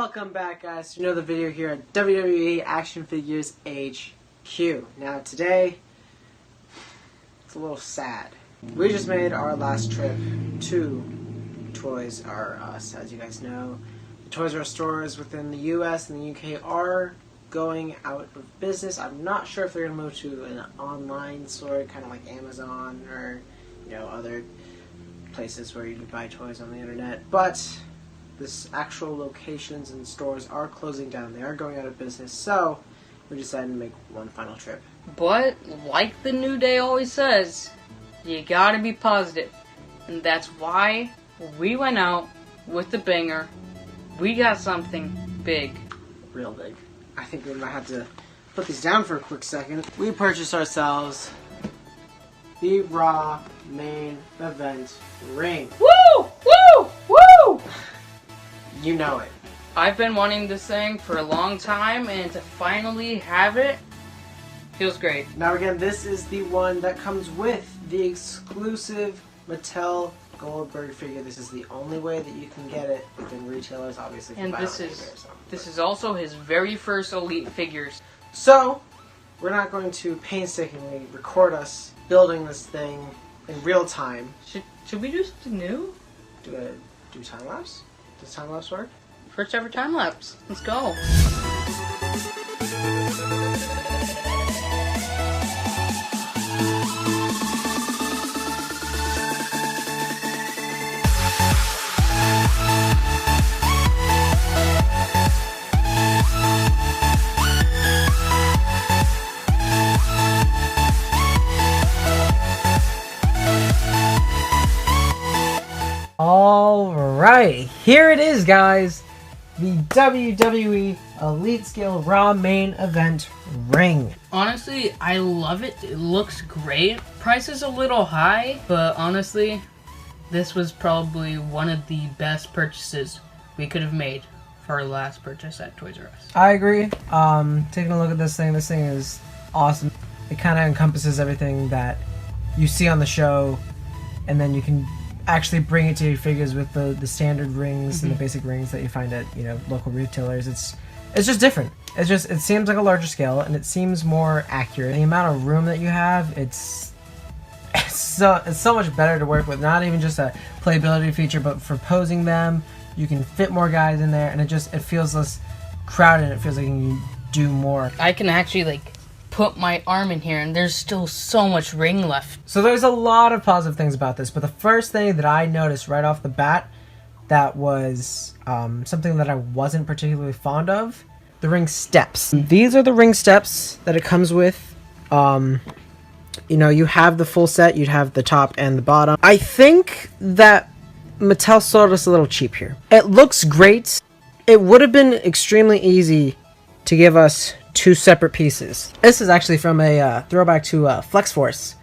Welcome back, guys, to another video here at WWE Action Figures HQ. Now today, it's a little sad. We just made our last trip to Toys R Us. As you guys know, the Toys R Us stores within the US and the UK are going out of business. I'm not sure if they're going to move to an online store, kind of like Amazon or, other places where you can buy toys on the internet, but this actual locations and stores are closing down. They are going out of business, so we decided to make one final trip. But, like the New Day always says, you gotta be positive. And that's why we went out with the banger. We got something big. Real big. I think we might have to put these down for a quick second. We purchased ourselves the Raw Main Event ring. Woo! Woo! Woo! You know it. I've been wanting this thing for a long time, and to finally have it feels great. Now again, this is the one that comes with the exclusive Mattel Goldberg figure. This is the only way that you can get it within retailers, obviously. And this is also his very first Elite figures. So, we're not going to painstakingly record us building this thing in real time. Should we do something new? Do time lapse? Does time lapse work? First ever time lapse. Let's go. Alright, here it is, guys. The WWE Elite Scale Raw Main Event ring. Honestly, I love it. It looks great. Price is a little high, but honestly, this was probably one of the best purchases we could have made for our last purchase at Toys R Us. I agree. Taking a look at this thing is awesome. It kind of encompasses everything that you see on the show, and then you can actually bring it to your figures with the standard rings and the basic rings that you find at local retailers. It's just different. It seems like a larger scale, and it seems more accurate. The amount of room that you have, it's so much better to work with. Not even just a playability feature, but for posing them, you can fit more guys in there, and it feels less crowded. And it feels like you can do more. I can actually put my arm in here, and there's still so much ring left. So there's a lot of positive things about this, but the first thing that I noticed right off the bat that was something that I wasn't particularly fond of, the ring steps. These are the ring steps that it comes with. You have the full set, you'd have the top and the bottom. I think that Mattel sold us a little cheap here. It looks great. It would have been extremely easy to give us two separate pieces. This is actually from a throwback to Flex Force,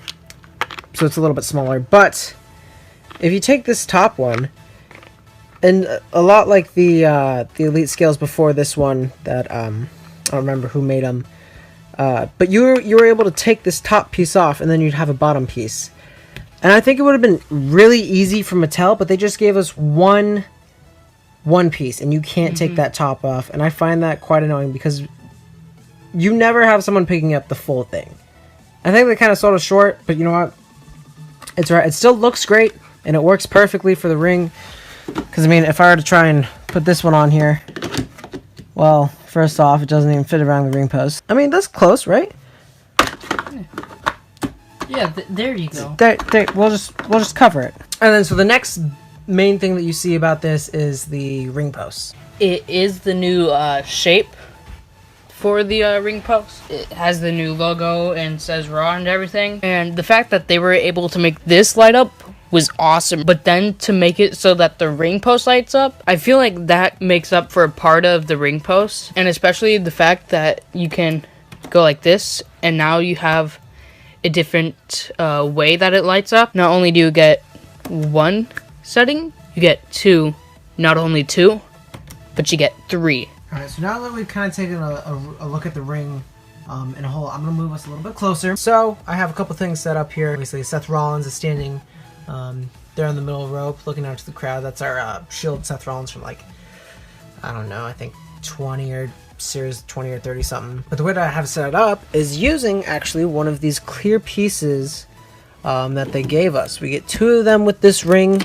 so it's a little bit smaller. But if you take this top one, and a lot like the Elite scales before this one, that I don't remember who made them, but you were able to take this top piece off, and then you'd have a bottom piece. And I think it would have been really easy for Mattel, but they just gave us one piece, and you can't take that top off. And I find that quite annoying because you never have someone picking up the full thing. I think they kind of sold it short, but you know what? It's right. It still looks great, and it works perfectly for the ring. Because, if I were to try and put this one on here, well, first off, it doesn't even fit around the ring post. That's close, right? Yeah, there you go. There, we'll just cover it. And then, so the next main thing that you see about this is the ring post. It is the new shape for the ring post. It has the new logo and says Raw and everything. And the fact that they were able to make this light up was awesome. But then to make it so that the ring post lights up, I feel like that makes up for a part of the ring post. And especially the fact that you can go like this, and now you have a different way that it lights up. Not only do you get one setting, you get two. Not only two, but you get three. Alright, so now that we've kind of taken a look at the ring in a whole, I'm going to move us a little bit closer. So, I have a couple things set up here. Obviously, Seth Rollins is standing there on the middle rope, looking out to the crowd. That's our Shield Seth Rollins from I don't know, I think 20 or series 20 or 30 something. But the way that I have set it up is using actually one of these clear pieces that they gave us. We get 2 of them with this ring.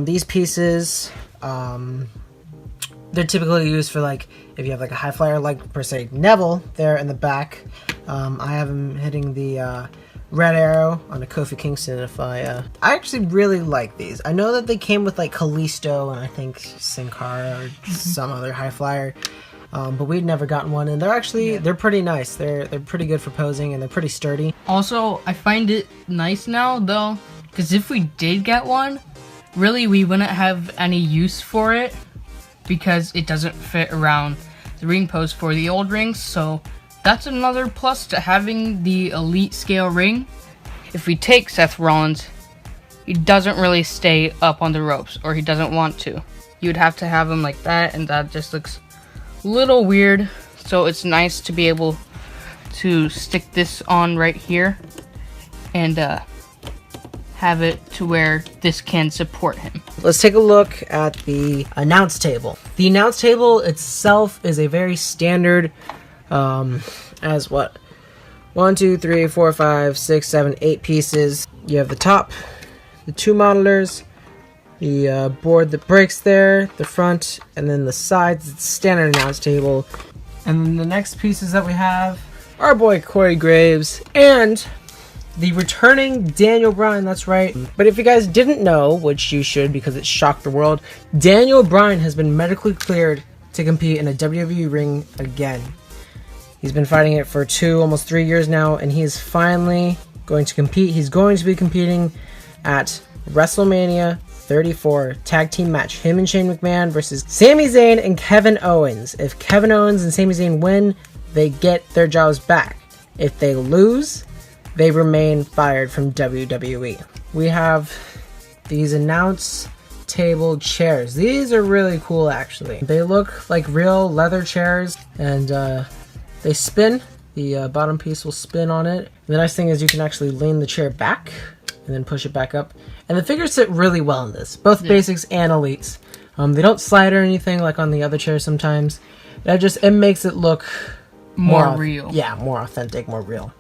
These pieces, they're typically used for like if you have like a high flyer like per se Neville there in the back. I have him hitting the red arrow on a Kofi Kingston. If I actually really like these. I know that they came with like Kalisto and I think Sin Cara or some other high flyer, but we'd never gotten one, and they're actually they're pretty nice. They're pretty good for posing, and they're pretty sturdy. Also, I find it nice now though, because if we did get one, really we wouldn't have any use for it because it doesn't fit around the ring post for the old rings. So that's another plus to having the elite scale ring. If we take Seth Rollins, he doesn't really stay up on the ropes, or he doesn't want to. You'd have to have him like that, and that just looks a little weird. So it's nice to be able to stick this on right here and have it to where this can support him. Let's take a look at the announce table. The announce table itself is a very standard, as what? 1, 2, 3, 4, 5, 6, 7, 8 pieces. You have the top, the 2 modelers, the board that breaks there, the front, and then the sides. It's a standard announce table. And then the next pieces that we have, our boy Corey Graves, and the returning Daniel Bryan, that's right. But if you guys didn't know, which you should because it shocked the world, Daniel Bryan has been medically cleared to compete in a WWE ring again. He's been fighting it for almost 3 years now, and he is finally going to compete. He's going to be competing at WrestleMania 34 tag team match. Him and Shane McMahon versus Sami Zayn and Kevin Owens. If Kevin Owens and Sami Zayn win, they get their jobs back. If they lose, they remain fired from WWE. We have these announce table chairs. These are really cool actually. They look like real leather chairs, and they spin. The bottom piece will spin on it. The nice thing is you can actually lean the chair back and then push it back up. And the figures sit really well in this, both basics and elites. They don't slide or anything like on the other chairs sometimes. It makes it look More real. Yeah, more authentic, more real.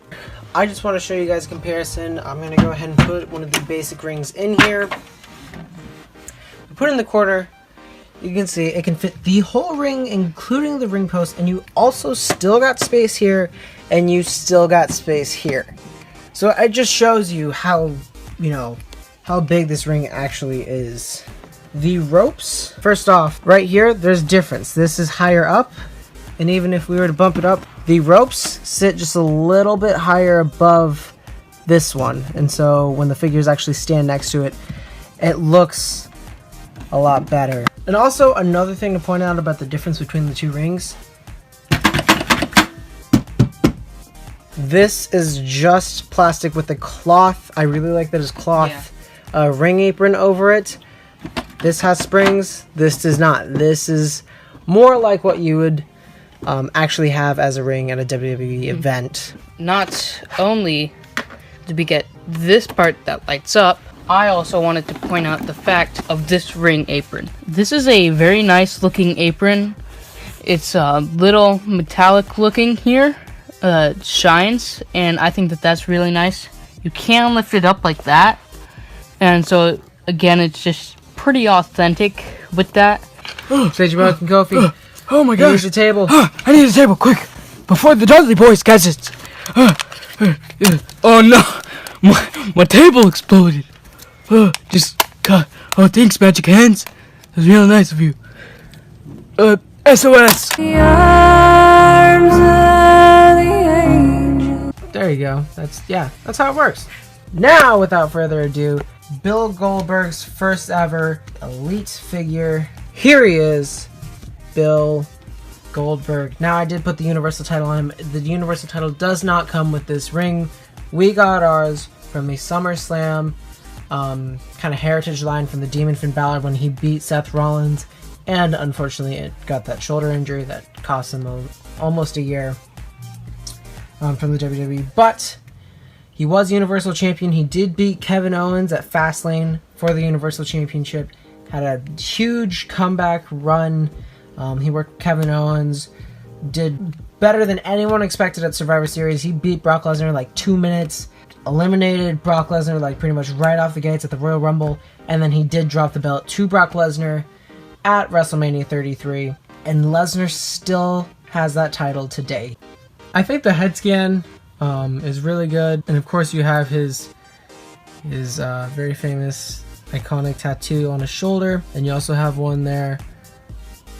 I just want to show you guys a comparison. I'm going to go ahead and put one of the basic rings in here. Put it in the corner. You can see it can fit the whole ring, including the ring post, and you also still got space here, and you still got space here. So it just shows you how, how big this ring actually is. The ropes, first off, right here, there's difference. This is higher up, and even if we were to bump it up, the ropes sit just a little bit higher above this one. And so when the figures actually stand next to it, it looks a lot better. And also another thing to point out about the difference between the 2 rings. This is just plastic with a cloth. I really like that it's cloth ring apron over it. This has springs. This does not. This is more like what you would actually have as a ring at a WWE event. Not only did we get this part that lights up, I also wanted to point out the fact of this ring apron. This is a very nice looking apron. It's a little metallic looking here. Shines, and I think that that's really nice. You can lift it up like that, and so again, it's just pretty authentic with that. Sage Mouth and Kofi. Oh my gosh. Here's the table. I need a table, quick! Before the Dudley boys catch it! Oh no! My table exploded! Just cut. Oh, thanks, Magic Hands. That's real nice of you. SOS! There you go. That's how it works. Now, without further ado, Bill Goldberg's first ever elite figure. Here he is, Bill Goldberg. Now, I did put the Universal title on him. The Universal title does not come with this ring. We got ours from a SummerSlam kind of heritage line from the Demon Finn Balor when he beat Seth Rollins, and unfortunately it got that shoulder injury that cost him almost a year from the WWE. But he was Universal Champion. He did beat Kevin Owens at Fastlane for the Universal Championship. Had a huge comeback run He worked with Kevin Owens, did better than anyone expected at Survivor Series. He beat Brock Lesnar in like 2 minutes, eliminated Brock Lesnar like pretty much right off the gates at the Royal Rumble, and then he did drop the belt to Brock Lesnar at WrestleMania 33, and Lesnar still has that title today. I think the head scan is really good, and of course you have his very famous iconic tattoo on his shoulder, and you also have one there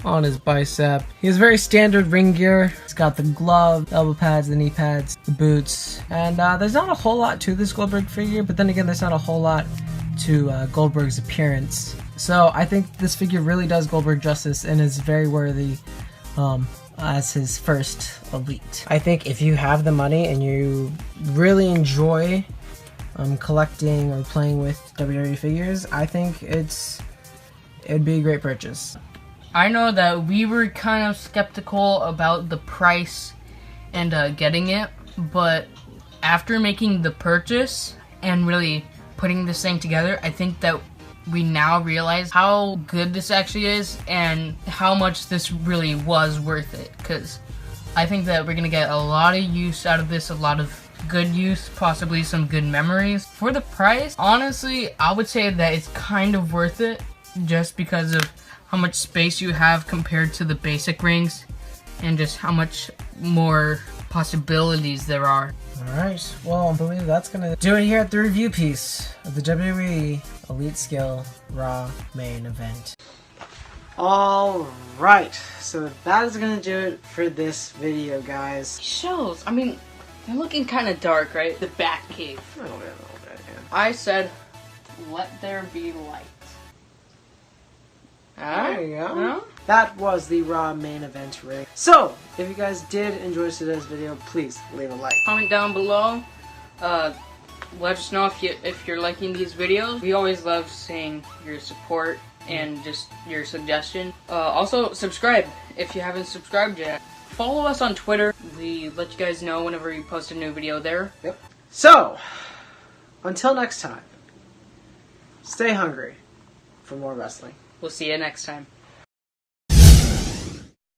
on his bicep. He has very standard ring gear. He's got the glove, elbow pads, the knee pads, the boots, and there's not a whole lot to this Goldberg figure, but then again there's not a whole lot to Goldberg's appearance. So I think this figure really does Goldberg justice and is very worthy as his first Elite. I think if you have the money and you really enjoy collecting or playing with WWE figures, I think it'd be a great purchase. I know that we were kind of skeptical about the price and getting it, but after making the purchase and really putting this thing together, I think that we now realize how good this actually is and how much this really was worth it, because I think that we're going to get a lot of use out of this, a lot of good use, possibly some good memories. For the price, honestly, I would say that it's kind of worth it just because of how much space you have compared to the basic rings and just how much more possibilities there are. Alright, well, I believe that's gonna do it here at the review piece of the WWE Elite Skill Raw main event. Alright, so that is gonna do it for this video, guys. Shows, I mean, they're looking kind of dark, right? The Batcave. A little bit, yeah. I said, let there be light. There you go. No? That was the Raw main event ring. So, if you guys did enjoy today's video, please leave a like. Comment down below. Let us know if you're liking these videos. We always love seeing your support and just your suggestion. Also, subscribe if you haven't subscribed yet. Follow us on Twitter. We let you guys know whenever we post a new video there. Yep. So, until next time, stay hungry for more wrestling. We'll see you next time.